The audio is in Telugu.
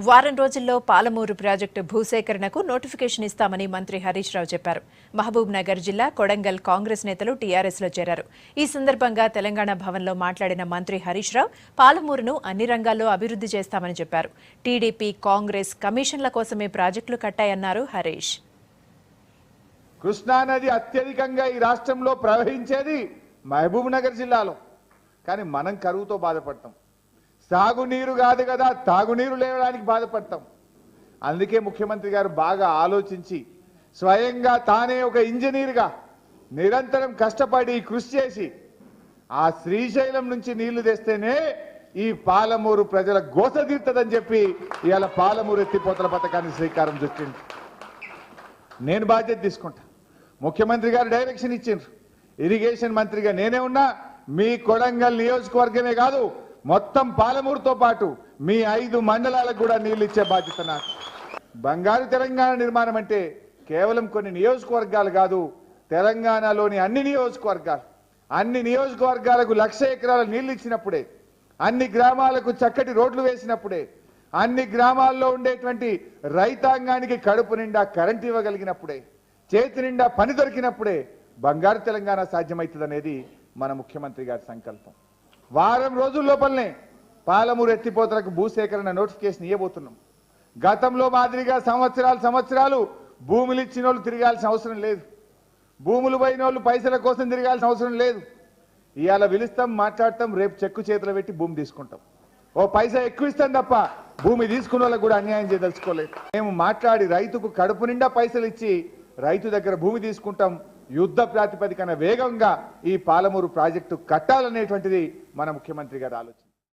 వారం రోజుల్లో పాలమూరు ప్రాజెక్టు భూసేకరణకు నోటిఫికేషన్ ఇస్తామని మంత్రి హరీష్ రావు చెప్పారు. మహబూబ్ నగర్ జిల్లా కొడంగల్ కాంగ్రెస్ నేతలు టీఆర్ఎస్లో చేరారు. ఈ సందర్భంగా తెలంగాణ భవన్లో మాట్లాడిన మంత్రి హరీష్ రావు పాలమూరును అన్ని రంగాల్లో అభివృద్ధి చేస్తామని చెప్పారు. టీడీపీ, కాంగ్రెస్ కమిషన్ల కోసమే ప్రాజెక్టులు కట్టాయన్నారు హరీష్. కృష్ణానది అత్యధికంగా ఈ రాష్ట్రంలో ప్రవహించేది మహబూబ్ నగర్ జిల్లాలో. కానీ మనం కరువుతో బాధపడతాం. సాగునీరు కాదు కదా, తాగునీరు లేవడానికి బాధపడతాం. అందుకే ముఖ్యమంత్రి గారు బాగా ఆలోచించి స్వయంగా తానే ఒక ఇంజనీర్గా నిరంతరం కష్టపడి కృషి చేసి ఆ శ్రీశైలం నుంచి నీళ్లు తెస్తేనే ఈ పాలమూరు ప్రజల గోస తీర్తదని చెప్పి ఇవాళ పాలమూరు ఎత్తిపోతల పథకాన్ని శ్రీకారం చుట్టింది. నేను బాధ్యత తీసుకుంటా. ముఖ్యమంత్రి గారు డైరెక్షన్ ఇచ్చిండ్రు. ఇరిగేషన్ మంత్రిగా నేనే ఉన్నా. మీ కొడంగల్ నియోజకవర్గమే కాదు, మొత్తం పాలమూరుతో పాటు మీ 5 మండలాలకు కూడా నీళ్లు ఇచ్చే బాధ్యత నాకు. బంగారు తెలంగాణ నిర్మాణం అంటే కేవలం కొన్ని నియోజకవర్గాలు కాదు, తెలంగాణలోని అన్ని నియోజకవర్గాలకు 1,00,000 ఎకరాల నీళ్లు ఇచ్చినప్పుడే, అన్ని గ్రామాలకు చక్కటి రోడ్లు వేసినప్పుడే, అన్ని గ్రామాల్లో ఉండేటువంటి రైతాంగానికి కడుపు నిండా కరెంట్ ఇవ్వగలిగినప్పుడే, చేతి నిండా పని దొరికినప్పుడే బంగారు తెలంగాణ సాధ్యమవుతుందనేది మన ముఖ్యమంత్రి గారి సంకల్పం. వారం రోజుల లోపలనే పాలమూరు ఎత్తిపోతలకు భూసేకరణ నోటిఫికేషన్ ఇవ్వబోతున్నాం. గతంలో మాదిరిగా సంవత్సరాలు భూములు ఇచ్చిన వాళ్ళు తిరగాల్సిన అవసరం లేదు. భూములు పోయిన వాళ్ళు పైసల కోసం తిరగాల్సిన అవసరం లేదు. ఇవాళ పిలుస్తాం, మాట్లాడతాం, రేపు చెక్కు చేతిలో పెట్టి భూమి తీసుకుంటాం. ఓ పైసా ఎక్కువ ఇస్తాం తప్ప భూమి తీసుకున్న వాళ్ళకు కూడా అన్యాయం చేయదలుచుకోలేదు. మేము మాట్లాడి రైతుకు కడుపు నిండా పైసలు ఇచ్చి రైతు దగ్గర భూమి తీసుకుంటాం. యుద్ధ ప్రాతిపదికన వేగంగా ఈ పాలమూరు ప్రాజెక్టు కట్టాలనేటువంటిది మన ముఖ్యమంత్రి గారి ఆలోచన.